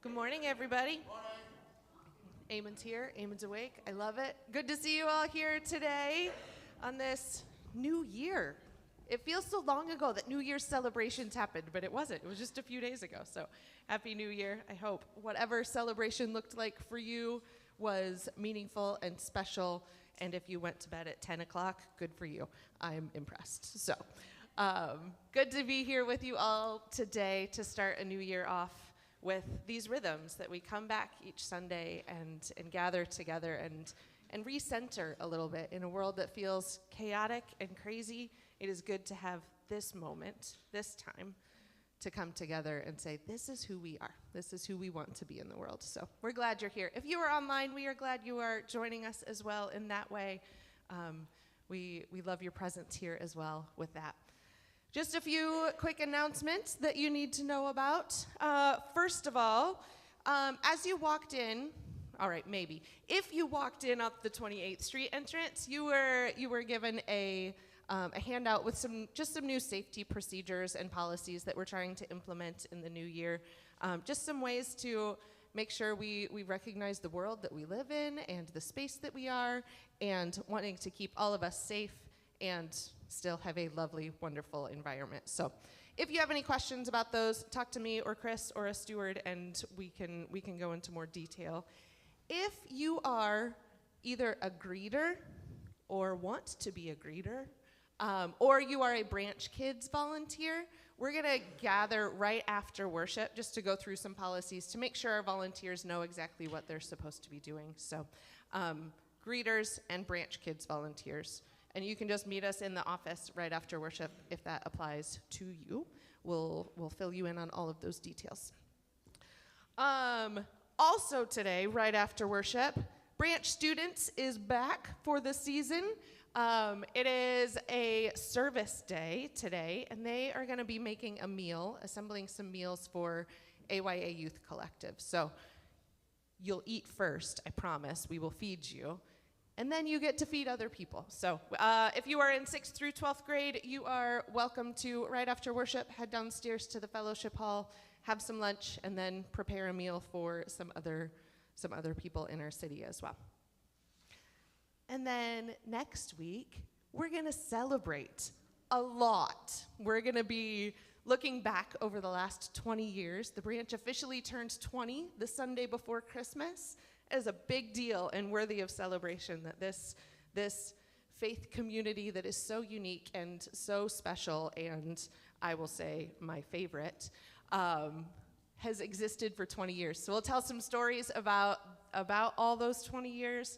Good morning, everybody. Eamon's here. Eamon's awake. I love it. Good to see you all here today on this new year. It feels so long ago that New Year's celebrations happened, but it wasn't. It was just a few days ago. So Happy New Year. I hope whatever celebration looked like for you was meaningful and special. And if you went to bed at 10 o'clock, good for you. I'm impressed. So good to be here with you all today to start a new year off with these rhythms that we come back each Sunday and gather together and recenter a little bit in a world that feels chaotic and crazy. It is good to have this moment, this time, to come together and say, this is who we are. This is who we want to be in the world. So we're glad you're here. If you are online, we are glad you are joining us as well in that way. We love your presence here as well with that. Just a few quick announcements that you need to know about. First of all, as you walked in, all right, maybe. If you walked in up the 28th Street entrance, you were given a a handout with some new safety procedures and policies that we're trying to implement in the new year. Just some ways to make sure we recognize the world that we live in and the space that we are, and wanting to keep all of us safe and still have a lovely, wonderful environment. So if you have any questions about those, talk to me or Chris or a steward, and we can go into more detail. If you are either a greeter or want to be a greeter, or you are a Branch Kids volunteer, we're going to gather right after worship just to go through some policies to make sure our volunteers know exactly what they're supposed to be doing. So greeters and Branch Kids volunteers. And you can just meet us in the office right after worship if that applies to you. We'll fill you in on all of those details. Also today, right after worship, Branch Students is back for the season. It is a service day today, and they are going to be making a meal, assembling some meals for AYA Youth Collective. So you'll eat first, I promise. We will feed you. And then you get to feed other people. So if you are in 6th through 12th grade, you are welcome to, right after worship, head downstairs to the fellowship hall, have some lunch, and then prepare a meal for some other people in our city as well. And then next week, we're going to celebrate a lot. We're going to be looking back over the last 20 years. The branch officially turned 20 the Sunday before Christmas. It is a big deal and worthy of celebration that this faith community that is so unique and so special, and I will say my favorite, has existed for 20 years. So we'll tell some stories about all those 20 years,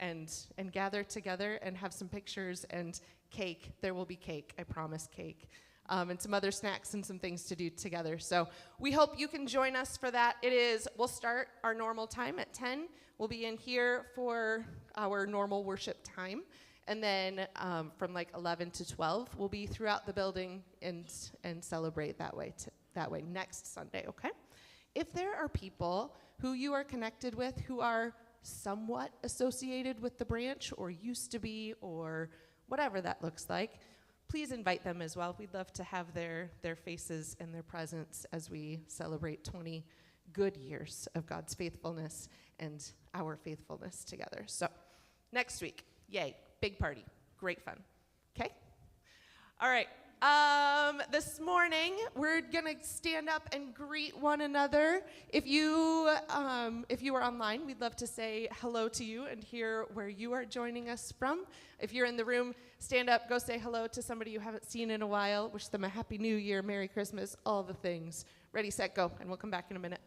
and gather together and have some pictures and cake. There will be cake, I promise, cake. And some other snacks and some things to do together. So we hope you can join us for that. We'll start our normal time at 10. We'll be in here for our normal worship time. And then from like 11 to 12, we'll be throughout the building and celebrate that way next Sunday, okay? If there are people who you are connected with who are somewhat associated with the branch or used to be or whatever that looks like, please invite them as well. We'd love to have their faces and their presence as we celebrate 20 good years of God's faithfulness and our faithfulness together. So next week, yay, big party, great fun, okay? All right, this morning, we're gonna stand up and greet one another. If you are online, we'd love to say hello to you and hear where you are joining us from. If you're in the room, stand up, go say hello to somebody you haven't seen in a while. Wish them a Happy New Year, Merry Christmas, all the things. Ready, set, go, and we'll come back in a minute.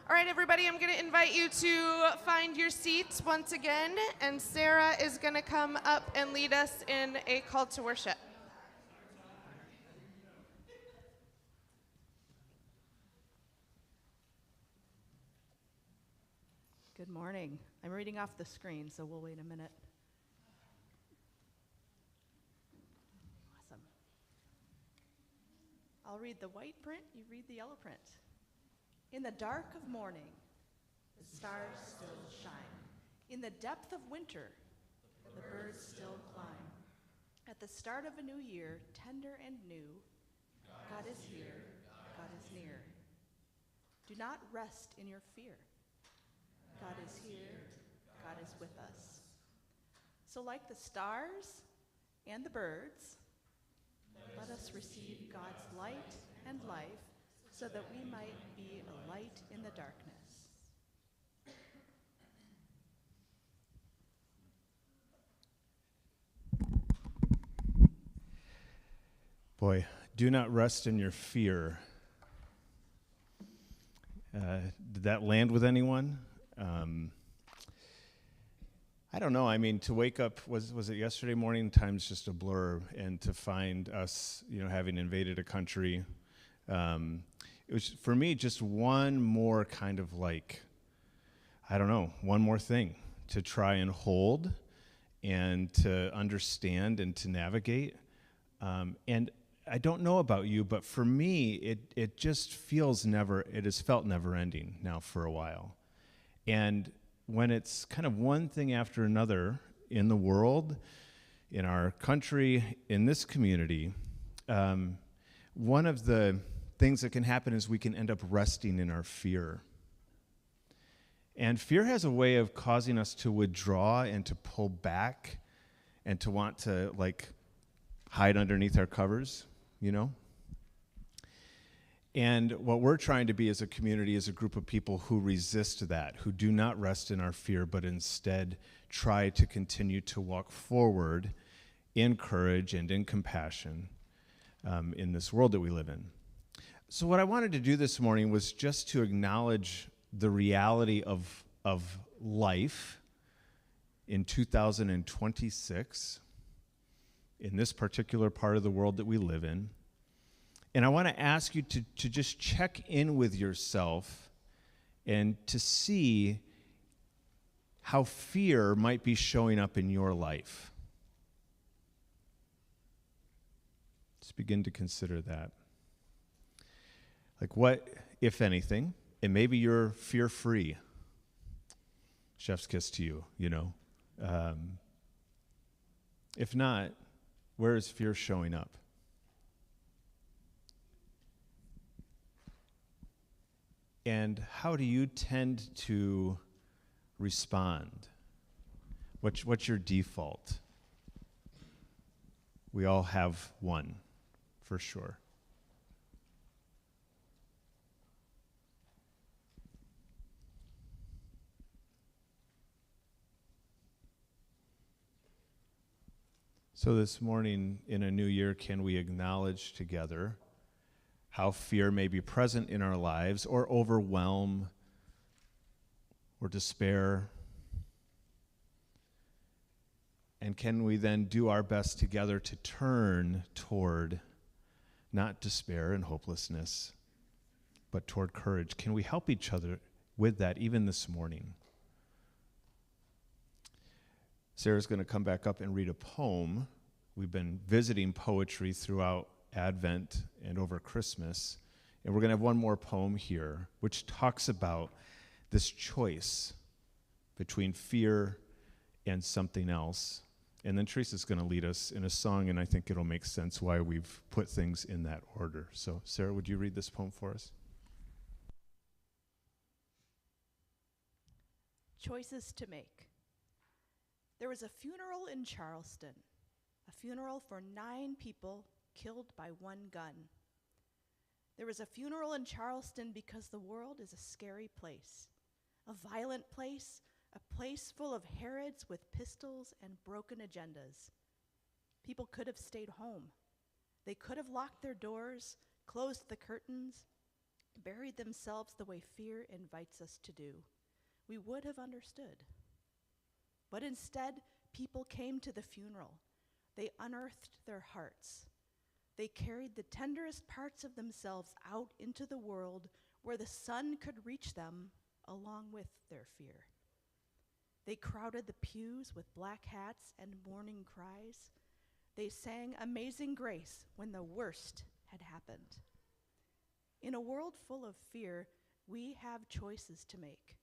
All right, everybody, I'm going to invite you to find your seats once again, and Sarah is going to come up and lead us in a call to worship. Good morning. I'm reading off the screen, so we'll wait a minute. Awesome. I'll read the white print, you read the yellow print. In the dark of morning, the stars still shine. In the depth of winter, the birds still climb. At the start of a new year, tender and new, God is here, God is near. Do not rest in your fear. God is here, God is with us. So like the stars and the birds, let us receive God's light and life so that we might be a light in the darkness. Boy, do not rest in your fear. Did that land with anyone? I don't know. I mean, to wake up, was it yesterday morning? Time's just a blur. And to find us, having invaded a country, it was, for me, just one more kind of one more thing to try and hold and to understand and to navigate. And I don't know about you, but for me, it just it has felt never ending now for a while. And when it's kind of one thing after another in the world, in our country, in this community, one of the things that can happen is we can end up resting in our fear. And fear has a way of causing us to withdraw and to pull back and to want to hide underneath our covers, And what we're trying to be as a community is a group of people who resist that, who do not rest in our fear, but instead try to continue to walk forward in courage and in compassion in this world that we live in. So what I wanted to do this morning was just to acknowledge the reality of life in 2026 in this particular part of the world that we live in. And I want to ask you to just check in with yourself and to see how fear might be showing up in your life. Just begin to consider that. What, if anything, and maybe you're fear-free. Chef's kiss to you, If not, where is fear showing up? And how do you tend to respond? What's your default? We all have one, for sure. So this morning, in a new year, can we acknowledge together how fear may be present in our lives, or overwhelm, or despair? And can we then do our best together to turn toward not despair and hopelessness, but toward courage? Can we help each other with that even this morning? Sarah's going to come back up and read a poem. We've been visiting poetry throughout Advent and over Christmas, and we're going to have one more poem here, which talks about this choice between fear and something else. And then Teresa's going to lead us in a song, and I think it'll make sense why we've put things in that order. So, Sarah, would you read this poem for us? Choices to make. There was a funeral in Charleston, a funeral for 9 people killed by one gun. There was a funeral in Charleston because the world is a scary place, a violent place, a place full of Herods with pistols and broken agendas. People could have stayed home. They could have locked their doors, closed the curtains, buried themselves the way fear invites us to do, we would have understood. But instead, people came to the funeral. They unearthed their hearts. They carried the tenderest parts of themselves out into the world where the sun could reach them along with their fear. They crowded the pews with black hats and mourning cries. They sang Amazing Grace when the worst had happened. In a world full of fear, we have choices to make.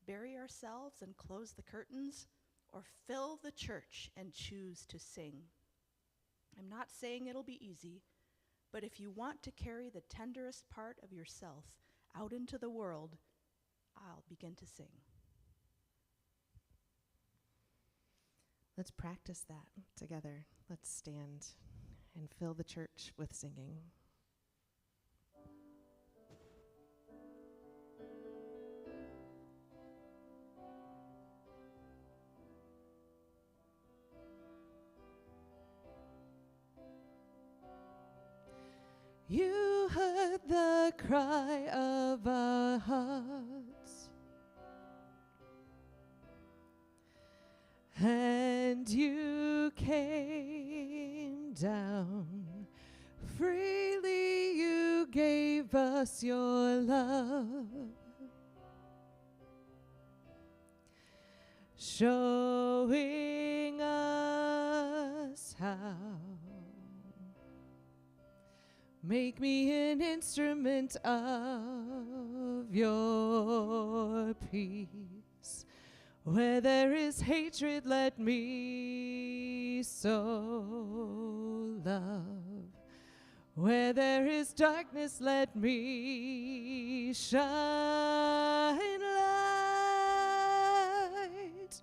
Bury ourselves and close the curtains, or fill the church and choose to sing. I'm not saying it'll be easy, but if you want to carry the tenderest part of yourself out into the world, I'll begin to sing. Let's practice that together. Let's stand and fill the church with singing. You heard the cry of our hearts, and you came down. Freely you gave us your love, showing us how. Make me an instrument of your peace. Where there is hatred, let me sow love. Where there is darkness, let me shine light.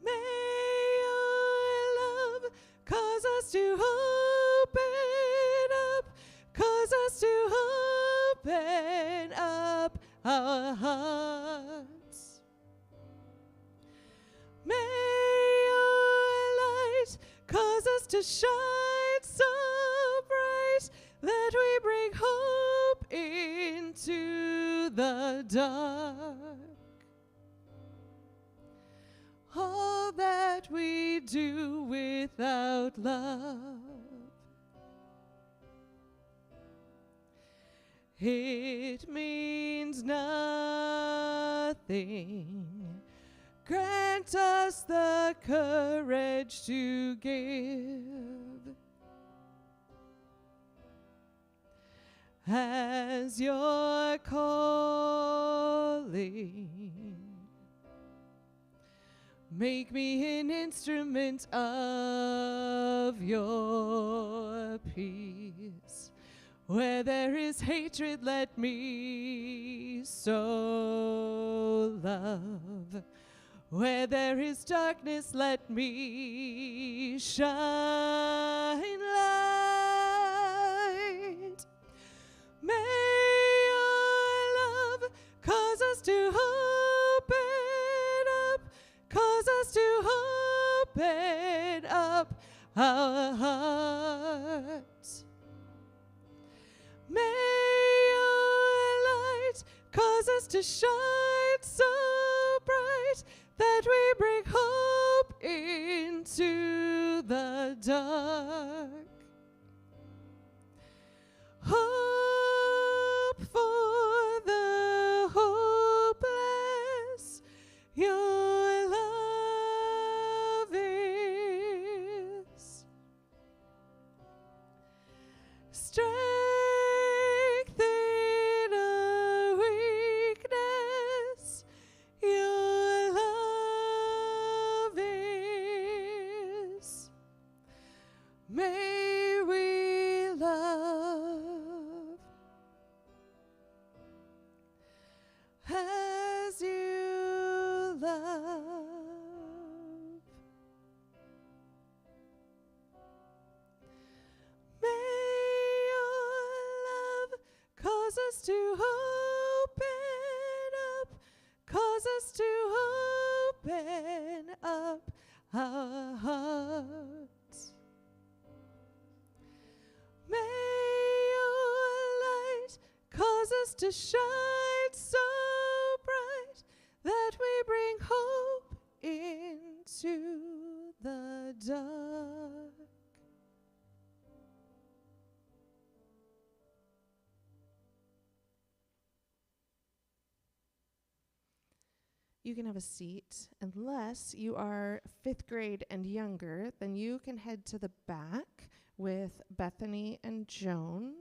May your love cause us to cause us to open up our hearts. May your light cause us to shine so bright that we bring hope into the dark. All that we do without love, it means nothing. Grant us the courage to give as your calling. Make me an instrument of your peace. Where there is hatred, let me sow love. Where there is darkness, let me shine light. May your love cause us to open up our hearts. May your light cause us to shine so bright that we bring hope into the dark. Hope for the hopeless, your love is. Strength in our weakness, your love is. May to shine so bright that we bring hope into the dark. You can have a seat. Unless you are 5th grade and younger, then you can head to the back with Bethany and Joan.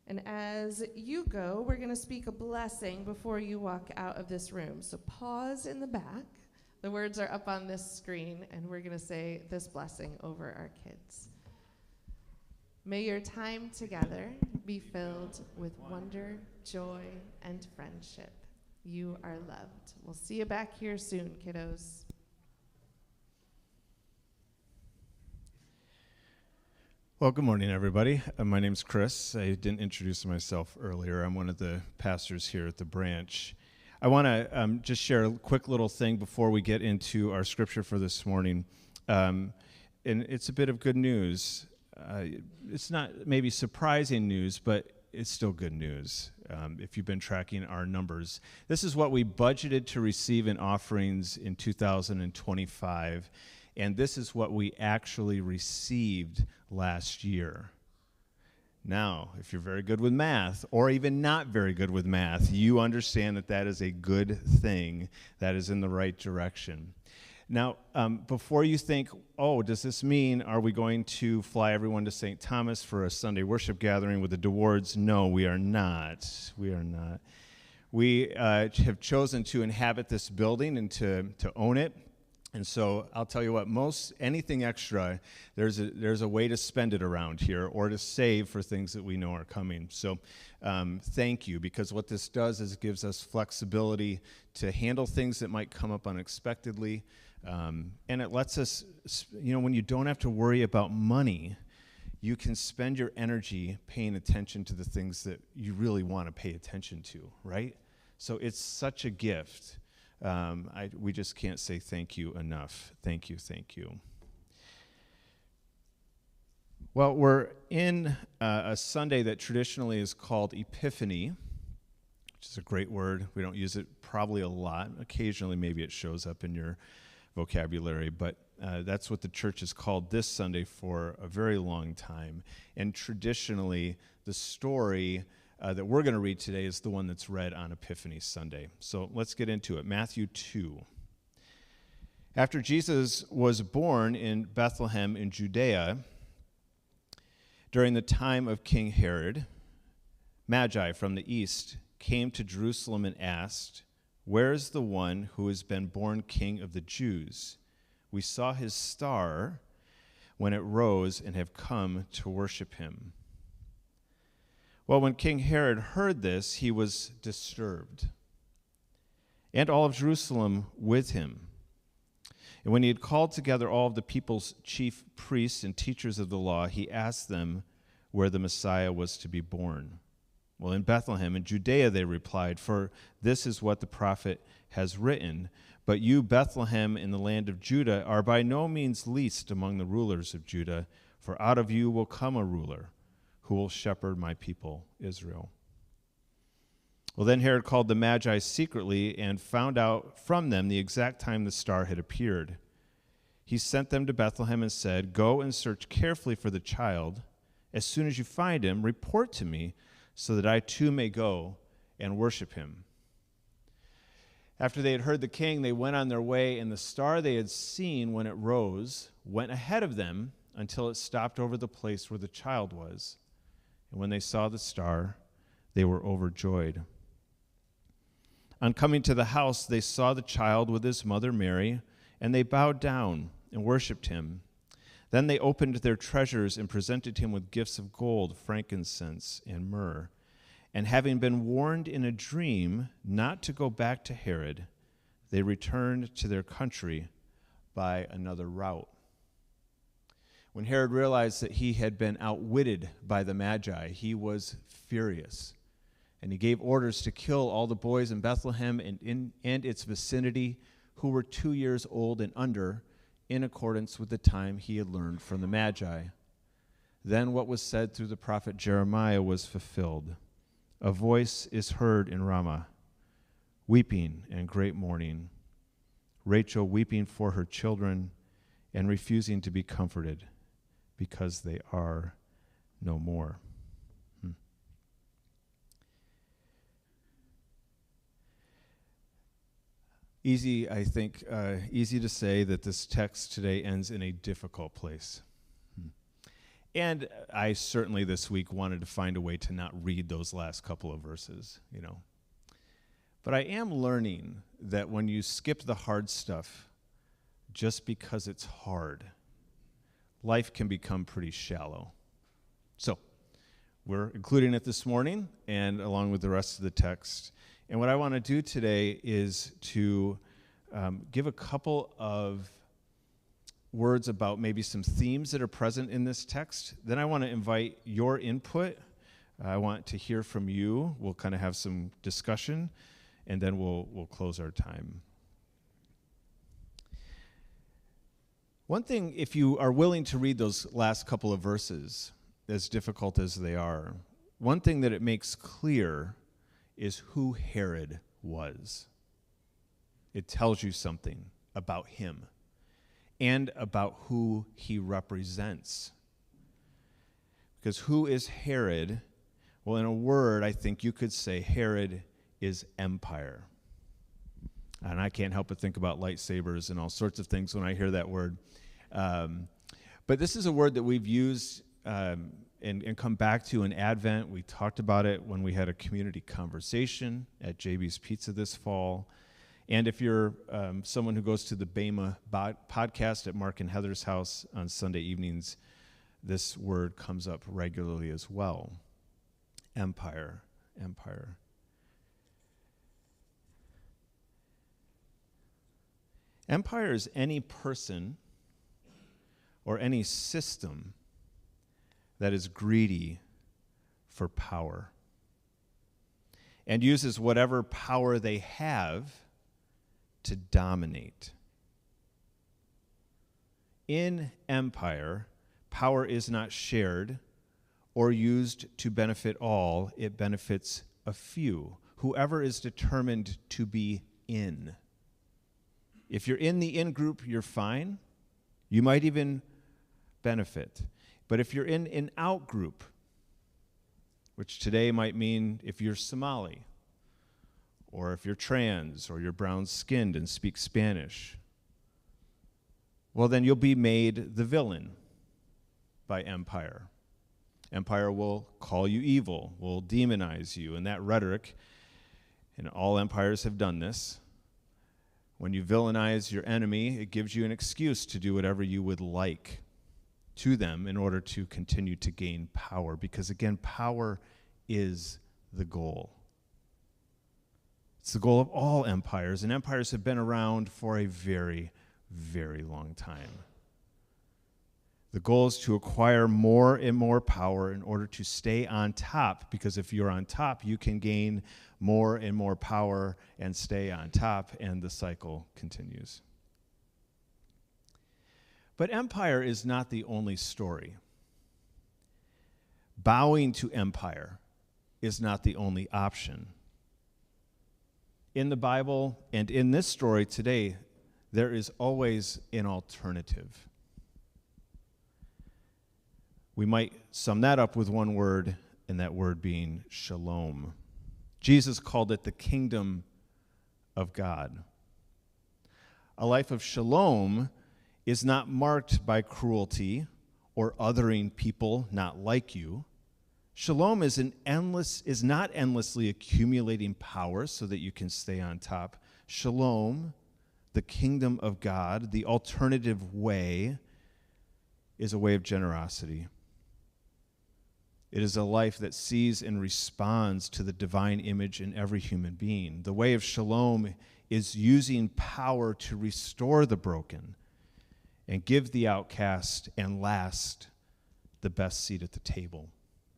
And as you go, we're going to speak a blessing before you walk out of this room. So pause in the back. The words are up on this screen, and we're going to say this blessing over our kids. May your time together be filled with wonder, joy, and friendship. You are loved. We'll see you back here soon, kiddos. Well, good morning, everybody. My name's Chris. I didn't introduce myself earlier. I'm one of the pastors here at the branch. I want to just share a quick little thing before we get into our scripture for this morning. And it's a bit of good news. It's not maybe surprising news, but it's still good news if you've been tracking our numbers. This is what we budgeted to receive in offerings in 2025, and this is what we actually received last year. Now, if you're very good with math, or even not very good with math, you understand that that is a good thing. That is in the right direction. Now, before you think, oh, does this mean, are we going to fly everyone to St. Thomas for a Sunday worship gathering with the DeWards? No, we are not. We are not. We have chosen to inhabit this building and to own it. And so I'll tell you what, anything extra, there's a way to spend it around here or to save for things that we know are coming. So thank you, because what this does is it gives us flexibility to handle things that might come up unexpectedly. And it lets us, when you don't have to worry about money, you can spend your energy paying attention to the things that you really want to pay attention to, right? So it's such a gift. We just can't say thank you enough. Thank you, thank you. Well, we're in a Sunday that traditionally is called Epiphany, which is a great word. We don't use it probably a lot. Occasionally, maybe it shows up in your vocabulary, but that's what the church has called this Sunday for a very long time. And traditionally, the story that we're going to read today is the one that's read on Epiphany Sunday. So let's get into it. Matthew 2. After Jesus was born in Bethlehem in Judea, during the time of King Herod, Magi from the east came to Jerusalem and asked, "Where is the one who has been born King of the Jews? We saw his star when it rose and have come to worship him." Well, when King Herod heard this, he was disturbed, and all of Jerusalem with him. And when he had called together all of the people's chief priests and teachers of the law, he asked them where the Messiah was to be born. "Well, in Bethlehem in Judea," they replied, "for this is what the prophet has written. But you, Bethlehem, in the land of Judah, are by no means least among the rulers of Judah, for out of you will come a ruler who will shepherd my people, Israel." Well, then Herod called the Magi secretly and found out from them the exact time the star had appeared. He sent them to Bethlehem and said, "Go and search carefully for the child. As soon as you find him, report to me, so that I too may go and worship him." After they had heard the king, they went on their way, and the star they had seen when it rose went ahead of them until it stopped over the place where the child was. And when they saw the star, they were overjoyed. On coming to the house, they saw the child with his mother Mary, and they bowed down and worshipped him. Then they opened their treasures and presented him with gifts of gold, frankincense, and myrrh. And having been warned in a dream not to go back to Herod, they returned to their country by another route. When Herod realized that he had been outwitted by the Magi, he was furious. And he gave orders to kill all the boys in Bethlehem and its vicinity who were 2 years old and under, in accordance with the time he had learned from the Magi. Then what was said through the prophet Jeremiah was fulfilled. A voice is heard in Ramah, weeping and great mourning, Rachel weeping for her children and refusing to be comforted because they are no more. Easy to say that this text today ends in a difficult place. And I certainly this week wanted to find a way to not read those last couple of verses, But I am learning that when you skip the hard stuff just because it's hard, life can become pretty shallow. So, we're including it this morning and along with the rest of the text. And what I want to do today is to give a couple of words about maybe some themes that are present in this text. Then I want to invite your input. I want to hear from you. We'll kind of have some discussion, and then we'll close our time. One thing, if you are willing to read those last couple of verses, as difficult as they are, one thing that it makes clear is who Herod was. It tells you something about him and about who he represents. Because who is Herod? Well, in a word, I think you could say Herod is empire. And I can't help but think about lightsabers and all sorts of things when I hear that word. But this is a word that we've used and come back to in Advent. We talked about it when we had a community conversation at JB's Pizza this fall. And if you're someone who goes to the Bema podcast at Mark and Heather's house on Sunday evenings, this word comes up regularly as well. Empire, empire. Empire is any person or any system that is greedy for power and uses whatever power they have to dominate. In empire, power is not shared or used to benefit all, it benefits a few, whoever is determined to be in. If you're in the in group, you're fine. You might even benefit. But if you're in an out group, which today might mean if you're Somali, or if you're trans, or you're brown-skinned and speak Spanish, well, then you'll be made the villain by empire. Empire will call you evil, will demonize you, and that rhetoric, and all empires have done this, when you villainize your enemy, it gives you an excuse to do whatever you would like to them in order to continue to gain power. Because again, power is the goal. It's the goal of all empires, and empires have been around for a very, very long time. The goal is to acquire more and more power in order to stay on top, because if you're on top, you can gain more and more power and stay on top, and the cycle continues. But empire is not the only story. Bowing to empire is not the only option. In the Bible and in this story today, there is always an alternative. We might sum that up with one word, and that word being shalom. Jesus called it the kingdom of God. A life of shalom is not marked by cruelty or othering people not like you. Shalom is not endlessly accumulating power so that you can stay on top. Shalom, the kingdom of God, the alternative way, is a way of generosity. It is a life that sees and responds to the divine image in every human being. The way of shalom is using power to restore the broken and give the outcast and last the best seat at the table.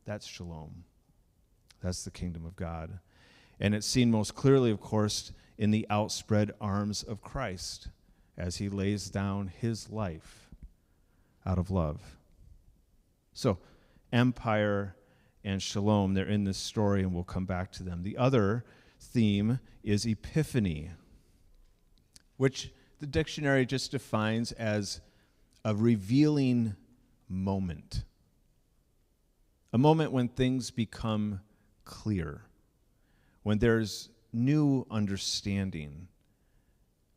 That's shalom. That's the kingdom of God. And it's seen most clearly, of course, in the outspread arms of Christ as he lays down his life out of love. So, empire and shalom. They're in this story, and we'll come back to them. The other theme is Epiphany, which the dictionary just defines as a revealing moment. A moment when things become clear, when there's new understanding,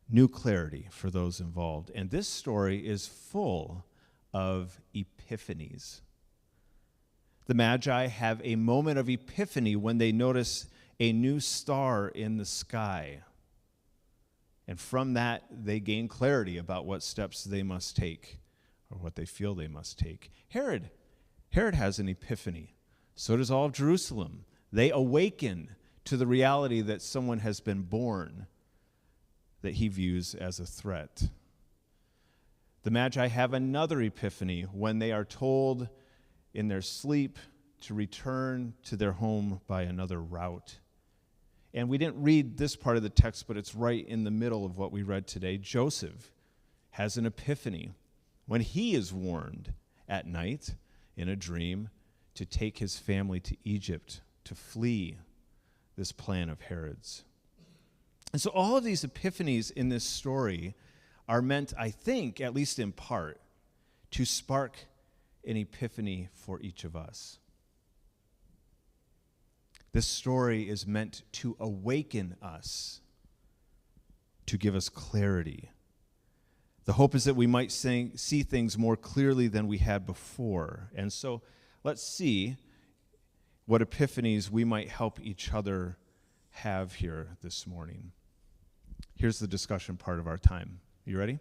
new clarity for those involved. And this story is full of epiphanies. The Magi have a moment of epiphany when they notice a new star in the sky. And from that, they gain clarity about what steps they must take, or what they feel they must take. Herod has an epiphany. So does all of Jerusalem. They awaken to the reality that someone has been born that he views as a threat. The Magi have another epiphany when they are told in their sleep to return to their home by another route. And we didn't read this part of the text, but it's right in the middle of what we read today. Joseph has an epiphany when he is warned at night in a dream to take his family to Egypt to flee this plan of Herod's. And so all of these epiphanies in this story are meant, I think, at least in part, to spark an epiphany for each of us. This story is meant to awaken us, to give us clarity. The hope is that we might see things more clearly than we had before. And so let's see what epiphanies we might help each other have here this morning. Here's the discussion part of our time. You ready?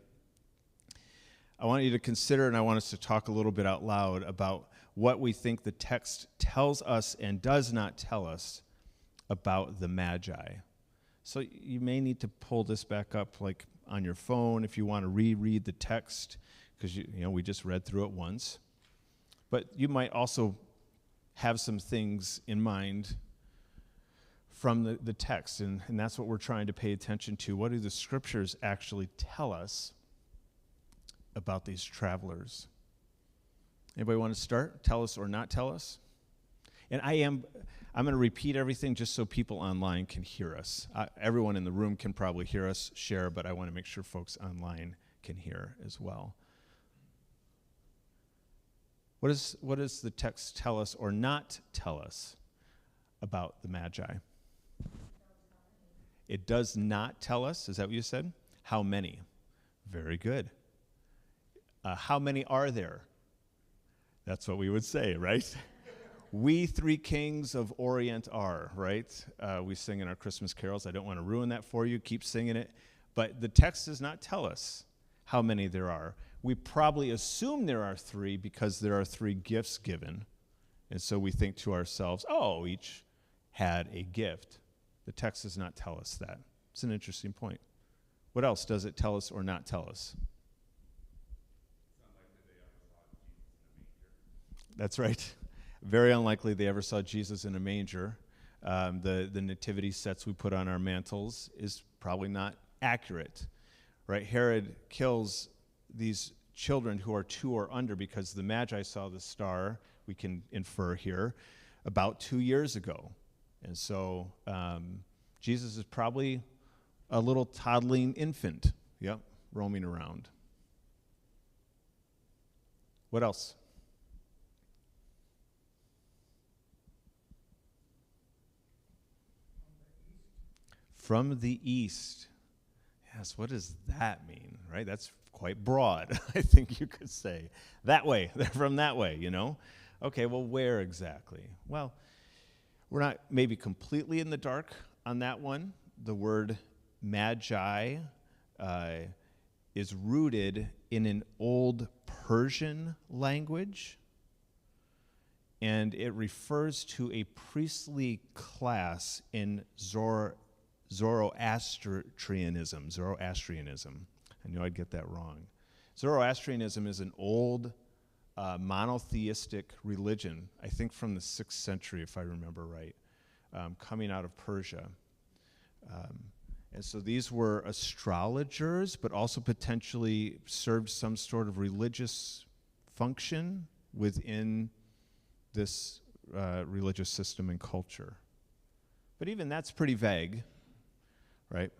I want you to consider, and I want us to talk a little bit out loud about what we think the text tells us and does not tell us about the Magi. So you may need to pull this back up like on your phone if you want to reread the text, because we just read through it once. But you might also have some things in mind from the text, and that's what we're trying to pay attention to. What do the scriptures actually tell us about these travelers? Anybody want to start? Tell us or not tell us? And I'm going to repeat everything just so people online can hear us. Everyone in the room can probably hear us share, but I want to make sure folks online can hear as well. What does the text tell us or not tell us about the Magi? It does not tell us, is that what you said? How many? Very good. How many are there? That's what we would say, right? We three kings of Orient are, right? We sing in our Christmas carols. I don't want to ruin that for you. Keep singing it. But the text does not tell us how many there are. We probably assume there are three because there are three gifts given. And so we think to ourselves, oh, each had a gift. The text does not tell us that. It's an interesting point. What else does it tell us or not tell us? That's right. Very unlikely they ever saw Jesus in a manger. The nativity sets we put on our mantles is probably not accurate, right? Herod kills these children who are 2 or under because the Magi saw the star, we can infer here, about 2 years ago. And so Jesus is probably a little toddling infant, roaming around. What else? From the east. Yes, what does that mean, right? That's quite broad, I think you could say. That way, they're from that way, Okay, well, where exactly? Well, we're not maybe completely in the dark on that one. The word magi is rooted in an old Persian language, and it refers to a priestly class in Zoroastrianism. I knew I'd get that wrong. Zoroastrianism is an old monotheistic religion, I think from the 6th century, if I remember right, coming out of Persia. And so these were astrologers, but also potentially served some sort of religious function within this religious system and culture. But even that's pretty vague, right?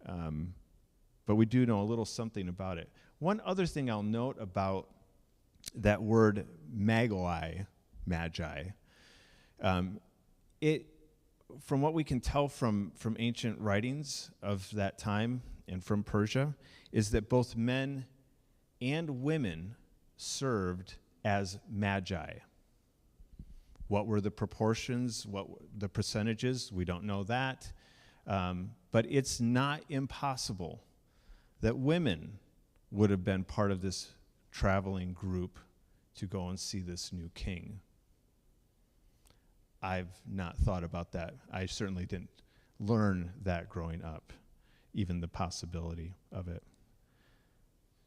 But we do know a little something about it. One other thing I'll note about that word magi, it, from what we can tell from ancient writings of that time and from Persia, is that both men and women served as magi. What were the proportions? What the percentages? We don't know that. But it's not impossible that women would have been part of this traveling group to go and see this new king. I've not thought about that. I certainly didn't learn that growing up, even the possibility of it.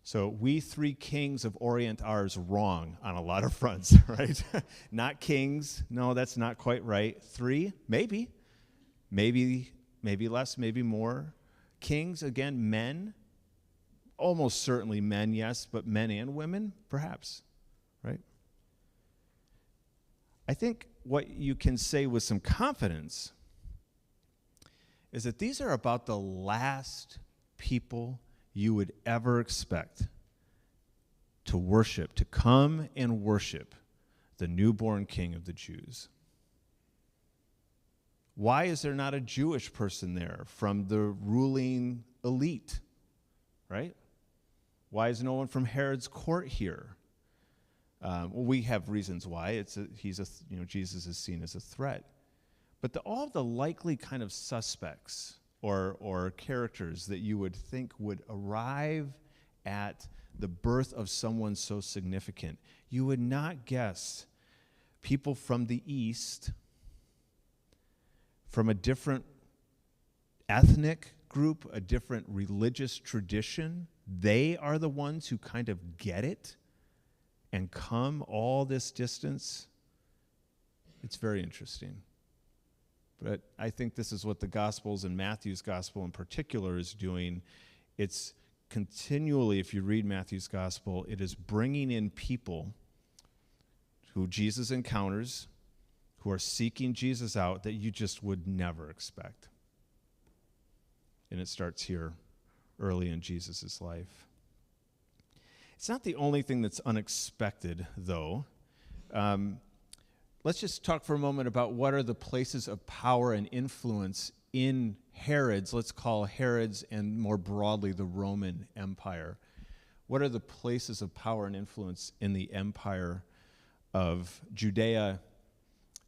So we three kings of Orient are wrong on a lot of fronts, right? Not kings. No, that's not quite right. Three, maybe less, maybe more. Kings, again, men. Almost certainly men, yes, but men and women, perhaps, right? I think what you can say with some confidence is that these are about the last people you would ever expect to worship, to come and worship the newborn King of the Jews. Why is there not a Jewish person there from the ruling elite, right? Why is no one from Herod's court here? Well, we have reasons why. Jesus is seen as a threat. But all the likely kind of suspects or characters that you would think would arrive at the birth of someone so significant, you would not guess people from the East, from a different ethnic group, a different religious tradition. They are the ones who kind of get it and come all this distance. It's very interesting. But I think this is what the Gospels and Matthew's Gospel in particular is doing. It's continually, if you read Matthew's Gospel, it is bringing in people who Jesus encounters, who are seeking Jesus out that you just would never expect. And it starts here early in Jesus' life. It's not the only thing that's unexpected, though. Let's just talk for a moment about what are the places of power and influence in Herod's, let's call Herod's and more broadly the Roman Empire. What are the places of power and influence in the empire of Judea,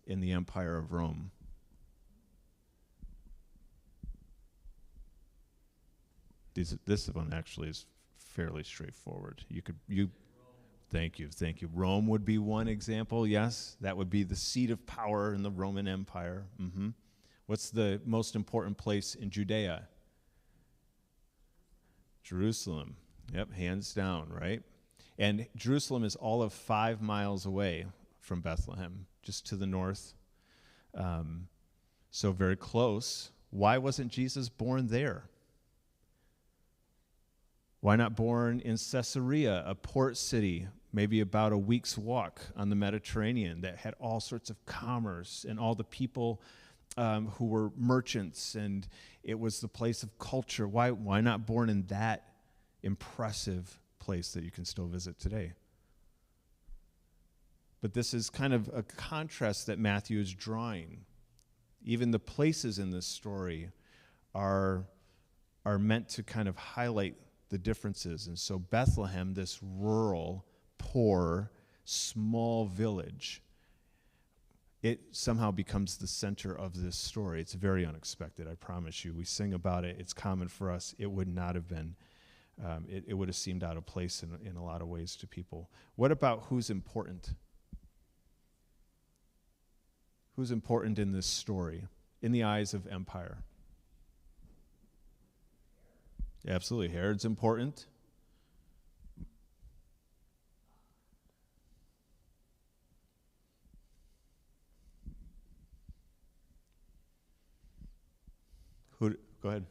in the empire of Rome? This one actually is fairly straightforward. Thank you. Rome would be one example, yes. That would be the seat of power in the Roman Empire. Mm-hmm. What's the most important place in Judea? Jerusalem. Yep, hands down, right? And Jerusalem is all of 5 miles away from Bethlehem, just to the north. So very close. Why wasn't Jesus born there? Why not born in Caesarea, a port city, maybe about a week's walk on the Mediterranean that had all sorts of commerce and all the people who were merchants, and it was the place of culture? Why not born in that impressive place that you can still visit today? But this is kind of a contrast that Matthew is drawing. Even the places in this story are meant to kind of highlight the differences. And so Bethlehem, this rural, poor, small village, it somehow becomes the center of this story. It's very unexpected, I promise you. We sing about it. It's common for us. It would not have been, it would have seemed out of place in a lot of ways to people. What about who's important? Who's important in this story, in the eyes of empire? Absolutely. Herod's important. Go ahead.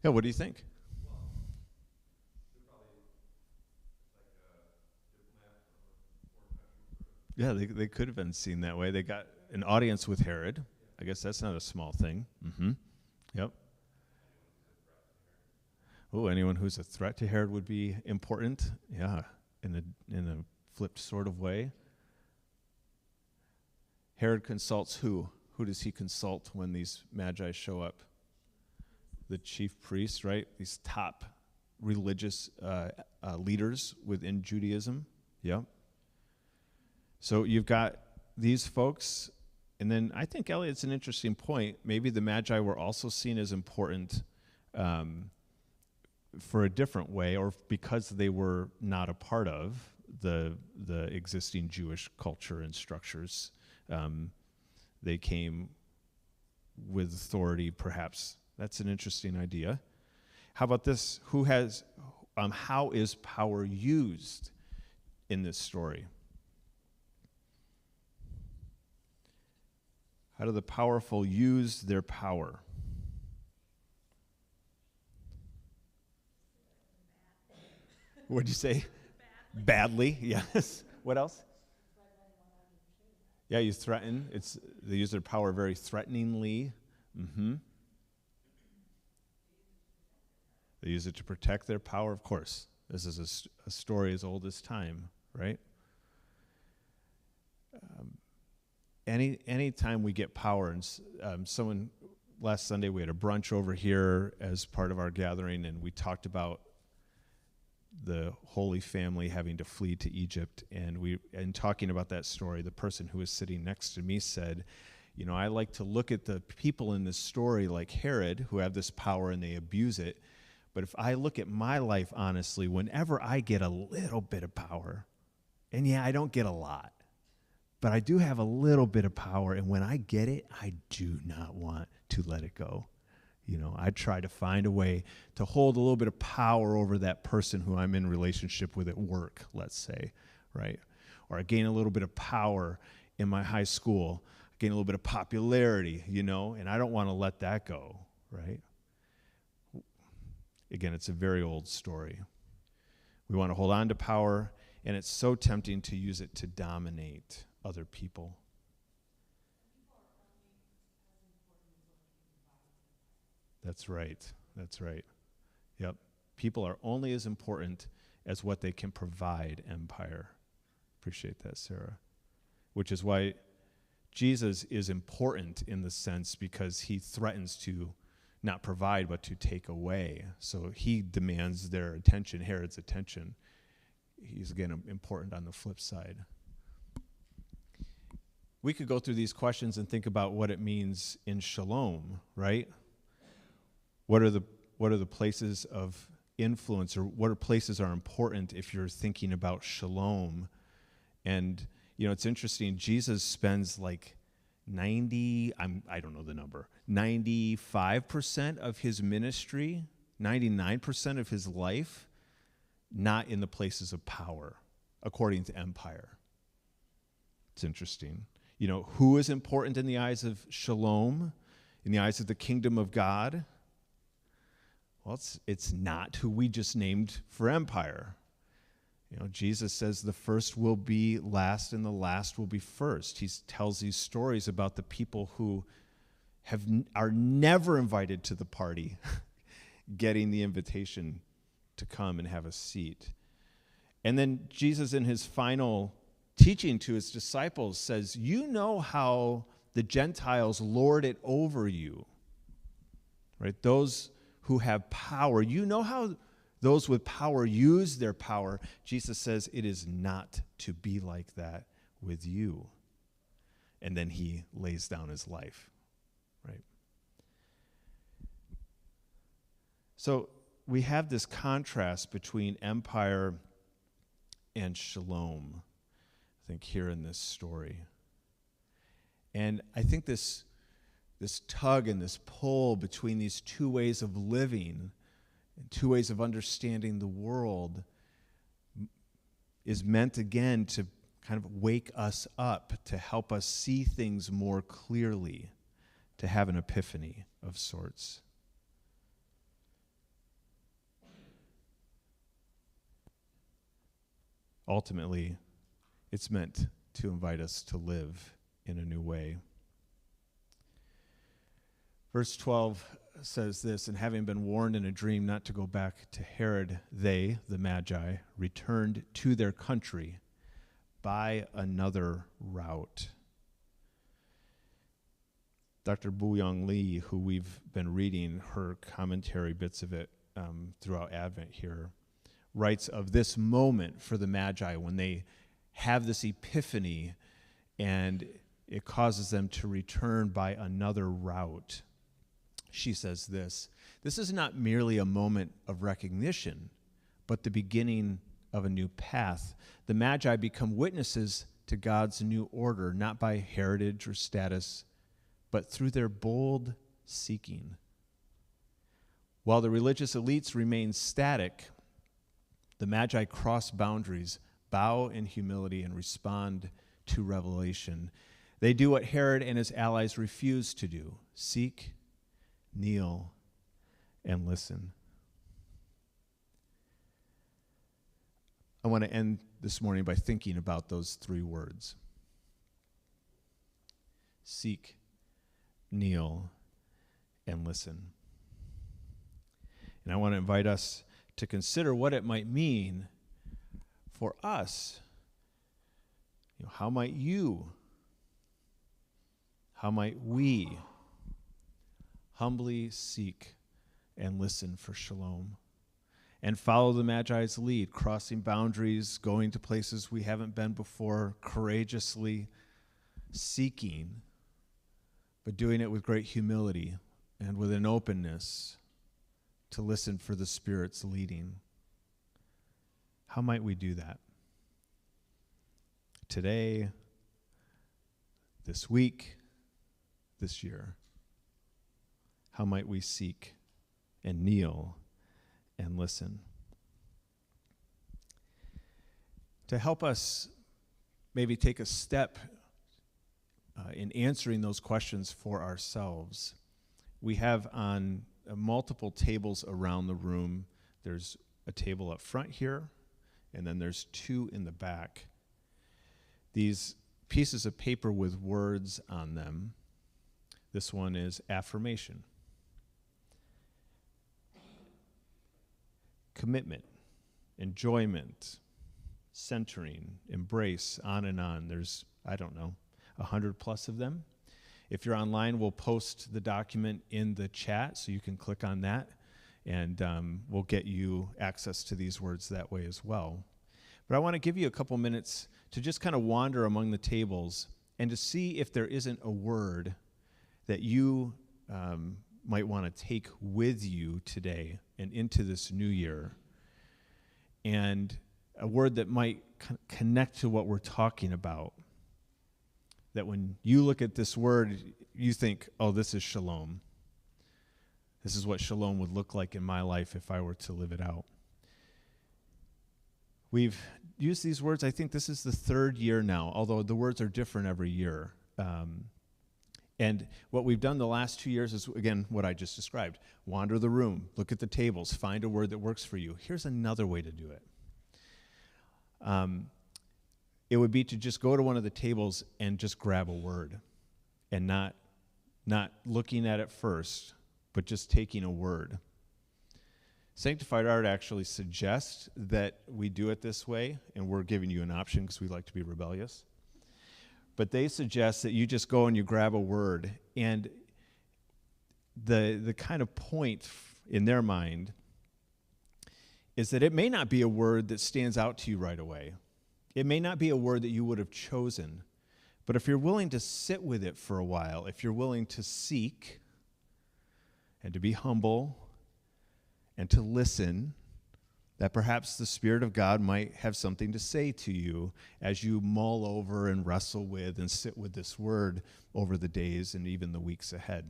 Yeah, what do you think? Yeah, they could have been seen that way. They got an audience with Herod. I guess that's not a small thing. Mm-hmm. Yep. Oh, anyone who's a threat to Herod would be important. Yeah, in a flipped sort of way. Herod consults who? Who does he consult when these magi show up? The chief priests, right? These top religious leaders within Judaism. Yep. So you've got these folks, and then I think, Elliot's an interesting point. Maybe the Magi were also seen as important for a different way, or because they were not a part of the existing Jewish culture and structures. They came with authority, perhaps. That's an interesting idea. How about this? How is power used in this story? How do the powerful use their power? What'd you say? Badly, yes. What else? Yeah, you threaten. They use their power very threateningly. Mm-hmm. They use it to protect their power, of course. This is a story as old as time, right? Any time we get power, and someone last Sunday we had a brunch over here as part of our gathering, and we talked about the Holy Family having to flee to Egypt, and talking about that story, the person who was sitting next to me said, I like to look at the people in this story like Herod, who have this power and they abuse it, but if I look at my life honestly, whenever I get a little bit of power, and yeah, I don't get a lot, but I do have a little bit of power, and when I get it, I do not want to let it go. I try to find a way to hold a little bit of power over that person who I'm in relationship with at work, let's say, right? Or I gain a little bit of power in my high school, gain a little bit of popularity, and I don't want to let that go, right? Again, it's a very old story. We want to hold on to power, and it's so tempting to use it to dominate other people. That's right. Yep. People are only as important as what they can provide empire. Appreciate that, Sarah. Which is why Jesus is important in the sense because he threatens to not provide but to take away. So he demands their attention, Herod's attention. He's, again, important on the flip side. We could go through these questions and think about what it means in shalom, right? What are the places of influence, or what are places are important if you're thinking about shalom? And it's interesting. Jesus spends like I don't know the number, 95% of his ministry, 99% of his life, not in the places of power, according to empire. It's interesting. Who is important in the eyes of shalom, in the eyes of the kingdom of God? Well, it's not who we just named for empire. Jesus says the first will be last and the last will be first. He tells these stories about the people who are never invited to the party, getting the invitation to come and have a seat. And then Jesus, in his final teaching to his disciples, says, how the Gentiles lord it over you, right? Those who have power. How those with power use their power. Jesus says it is not to be like that with you. And then he lays down his life, right? So we have this contrast between empire and shalom, I think, here in this story. And I think this tug and this pull between these two ways of living and two ways of understanding the world is meant, again, to kind of wake us up, to help us see things more clearly, to have an epiphany of sorts. Ultimately, it's meant to invite us to live in a new way. Verse 12 says this, and having been warned in a dream not to go back to Herod, they, the Magi, returned to their country by another route. Dr. Buyong Lee, who we've been reading her commentary, bits of it throughout Advent here, writes of this moment for the Magi when they have this epiphany and it causes them to return by another route. She says this is not merely a moment of recognition, but the beginning of a new path. The Magi become witnesses to God's new order, not by heritage or status, but through their bold seeking. While the religious elites remain static, the Magi cross boundaries, bow in humility, and respond to revelation. They do what Herod and his allies refused to do: seek, kneel, and listen. I want to end this morning by thinking about those three words: seek, kneel, and listen. And I want to invite us to consider what it might mean for us. How might we humbly seek and listen for shalom and follow the Magi's lead, crossing boundaries, going to places we haven't been before, courageously seeking, but doing it with great humility and with an openness to listen for the Spirit's leading. How might we do that? Today, this week, this year. How might we seek and kneel and listen? To help us maybe take a step in answering those questions for ourselves, we have on multiple tables around the room. There's a table up front here, and then there's two in the back. These pieces of paper with words on them. This one is affirmation, commitment, enjoyment, centering, embrace, on and on. There's, 100+ of them. If you're online, we'll post the document in the chat, so you can click on that, and we'll get you access to these words that way as well. But I want to give you a couple minutes to just kind of wander among the tables and to see if there isn't a word that you might want to take with you today and into this new year, and a word that might connect to what we're talking about. That when you look at this word, you think, oh, this is shalom. This is what shalom would look like in my life if I were to live it out. We've used these words, I think this is the third year now, although the words are different every year. And what we've done the last 2 years is, again, what I just described. Wander the room, look at the tables, find a word that works for you. Here's another way to do it. It would be to just go to one of the tables and just grab a word and not looking at it first, but just taking a word. Sanctified Art actually suggests that we do it this way, and we're giving you an option because we like to be rebellious. But they suggest that you just go and you grab a word, and the kind of point in their mind is that it may not be a word that stands out to you right away. It may not be a word that you would have chosen, but if you're willing to sit with it for a while, if you're willing to seek and to be humble and to listen, that perhaps the Spirit of God might have something to say to you as you mull over and wrestle with and sit with this word over the days and even the weeks ahead.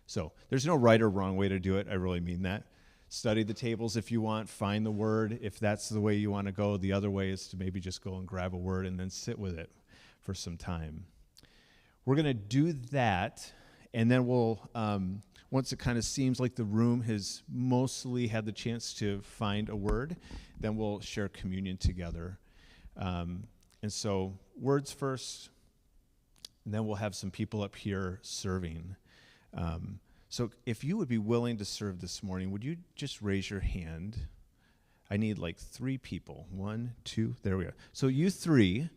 So there's no right or wrong way to do it. I really mean that. Study the tables if you want, find the word if that's the way you want to go. The other way is to maybe just go and grab a word and then sit with it for some time. We're going to do that, and then we'll, once it kind of seems like the room has mostly had the chance to find a word, then we'll share communion together. And so words first, and then we'll have some people up here serving. So if you would be willing to serve this morning, would you just raise your hand? I need like 3 people. 1, 2, there we go. So you 3,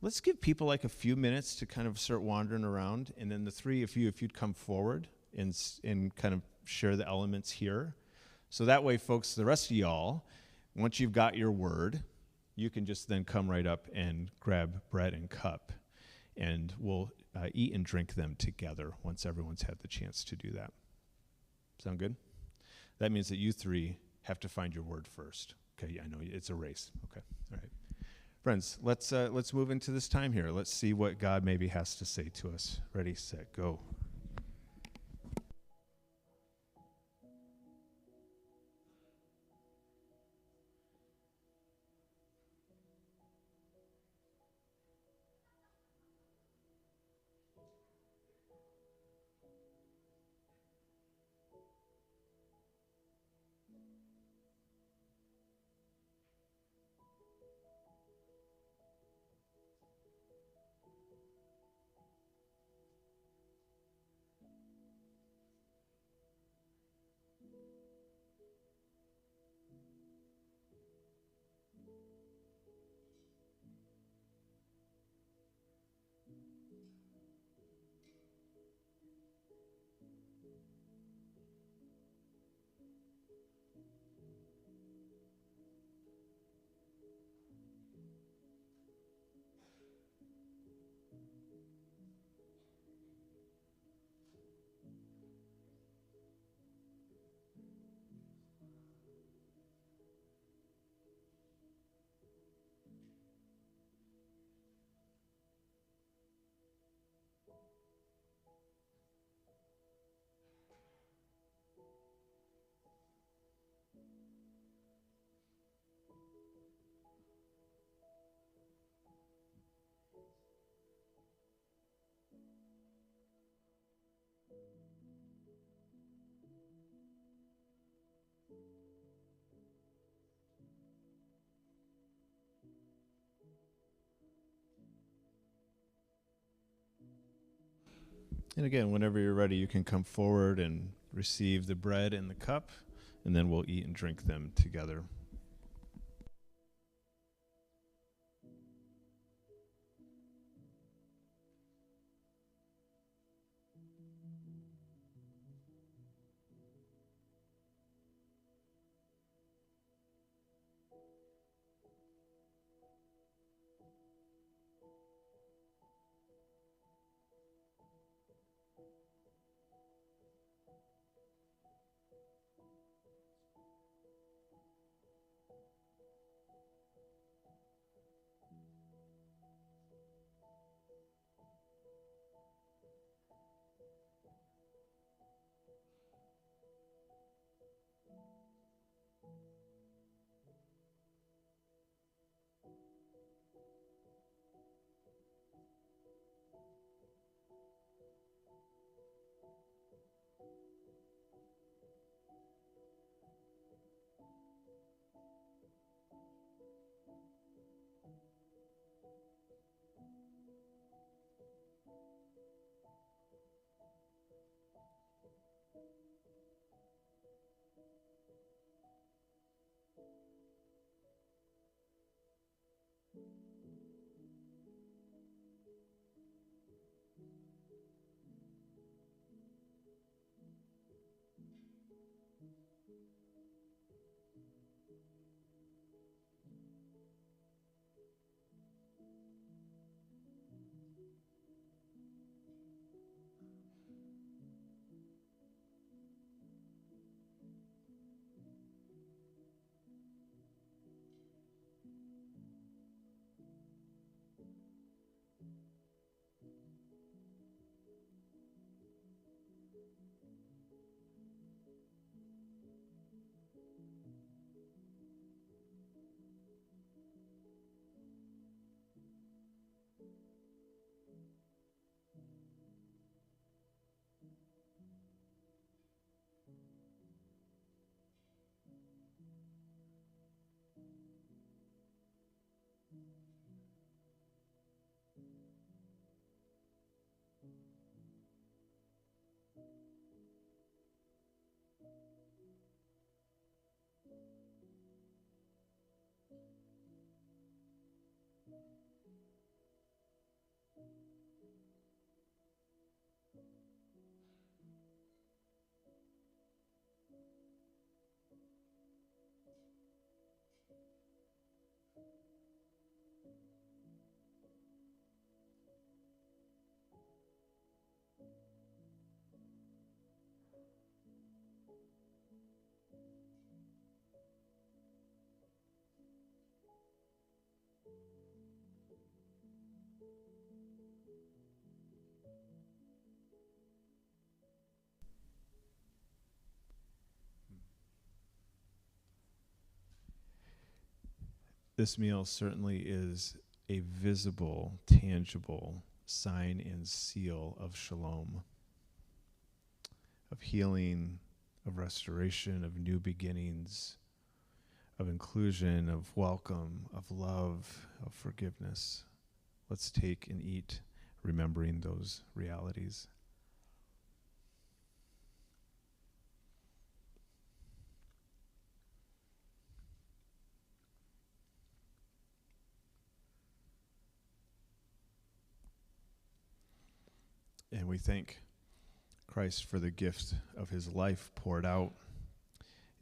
let's give people like a few minutes to kind of start wandering around, and then the 3 of you, if you'd come forward and kind of share the elements here. So that way, folks, the rest of y'all, once you've got your word, you can just then come right up and grab bread and cup, and we'll eat and drink them together once everyone's had the chance to do that. Sound good? That means that you 3 have to find your word first. Okay, yeah, I know it's a race. Okay, all right. Friends, let's move into this time here. Let's see what God maybe has to say to us. Ready, set, go. And again, whenever you're ready, you can come forward and receive the bread and the cup, and then we'll eat and drink them together. this meal certainly is a visible, tangible sign and seal of shalom, of healing, of restoration, of new beginnings, of inclusion, of welcome, of love, of forgiveness. Let's take and eat, remembering those realities. And we thank Christ for the gift of his life poured out.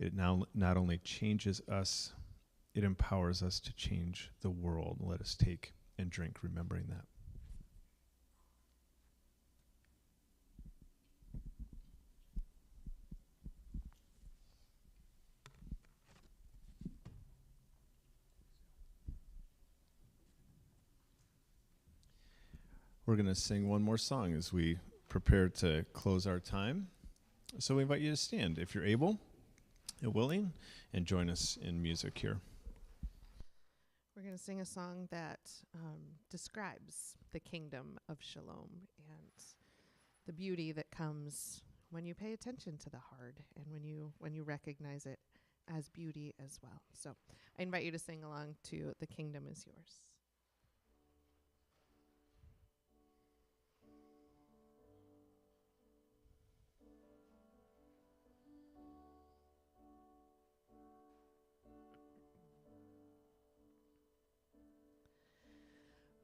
It now not only changes us, it empowers us to change the world. Let us take and drink, remembering that. We're going to sing one more song as we prepare to close our time. So we invite you to stand if you're able and willing, and join us in music here. We're going to sing a song that describes the kingdom of shalom and the beauty that comes when you pay attention to the hard and when you recognize it as beauty as well. So I invite you to sing along to "The Kingdom Is Yours."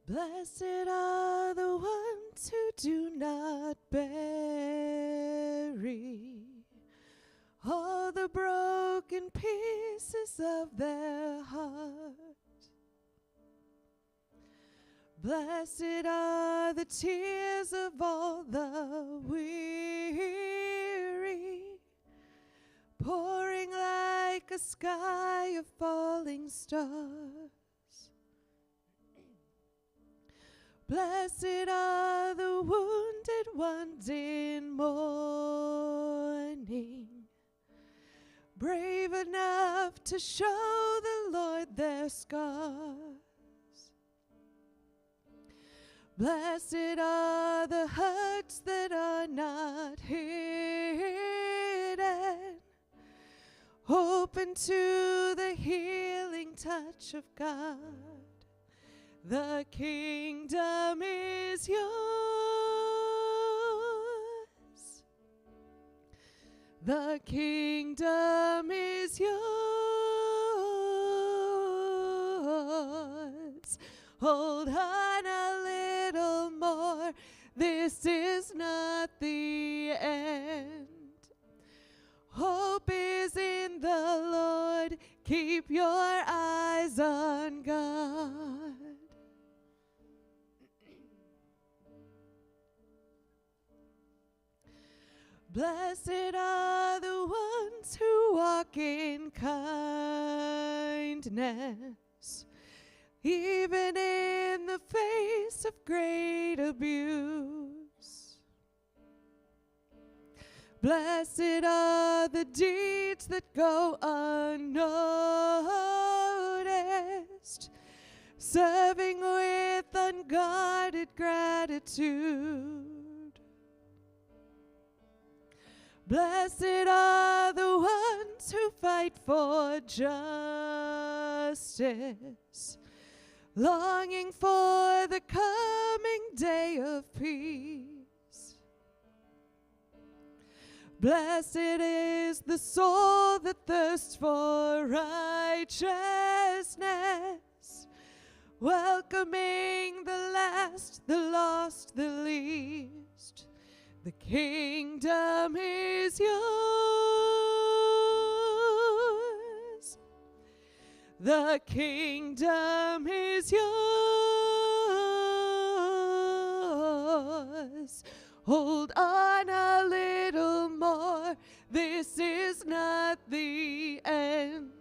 Blessed are the ones who do not bury all the broken pieces of their heart. Blessed are the tears of all the weary, pouring like a sky of falling stars. Blessed are the wounded ones in mourning, brave enough to show the Lord their scars. Blessed are the hurts that are not hidden, open to the healing touch of God. The kingdom is yours. The kingdom is yours. Hold on a little more. This is not the end. Hope is in the Lord. Keep your eyes on God. Blessed are the ones who walk in kindness, even in the face of great abuse. Blessed are the deeds that go unnoticed, serving with unguarded gratitude. Blessed are the ones who fight for justice, longing for the coming day of peace. Blessed is the soul that thirsts for righteousness, welcoming the last, the lost, the least. The kingdom is yours. The kingdom is yours. Hold on a little more. This is not the end.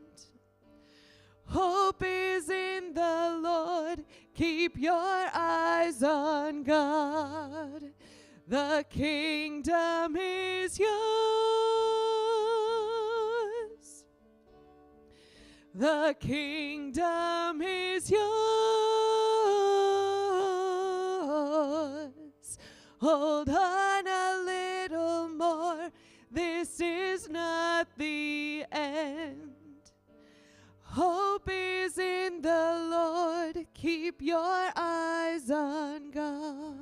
Hope is in the Lord. Keep your eyes on God. The kingdom is yours. The kingdom is yours. Hold on a little more. This is not the end. Hope is in the Lord. Keep your eyes on God.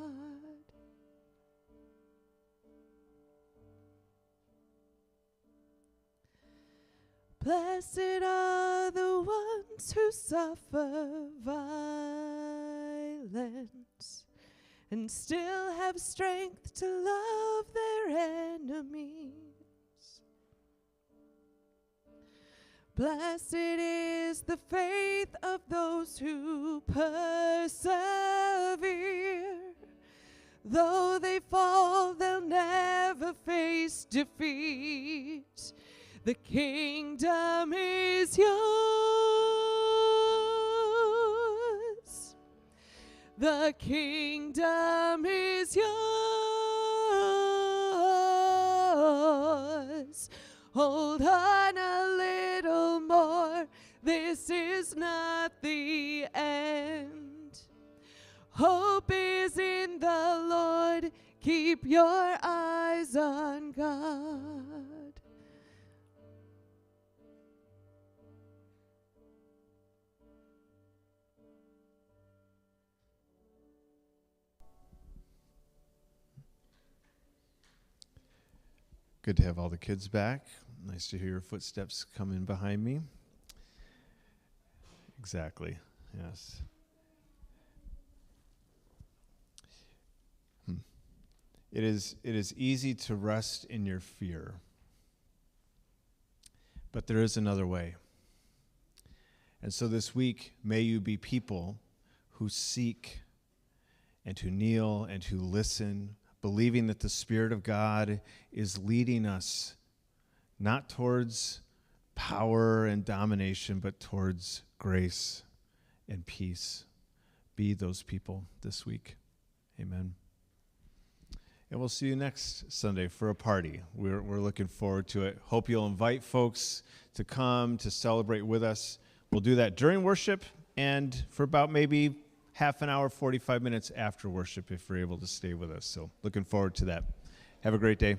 Blessed are the ones who suffer violence and still have strength to love their enemies. Blessed is the faith of those who persevere. Though they fall, they'll never face defeat. The kingdom is yours. The kingdom is yours. Hold on a little more. This is not the end. Hope is in the Lord. Keep your eyes on God. Good to have all the kids back. Nice to hear your footsteps coming behind me. Exactly, yes. It is easy to rest in your fear, but there is another way. And so this week, may you be people who seek and who kneel and who listen, believing that the Spirit of God is leading us not towards power and domination, but towards grace and peace. Be those people this week. Amen. And we'll see you next Sunday for a party. We're looking forward to it. Hope you'll invite folks to come to celebrate with us. We'll do that during worship and for about maybe half an hour, 45 minutes after worship if you're able to stay with us. So looking forward to that. Have a great day.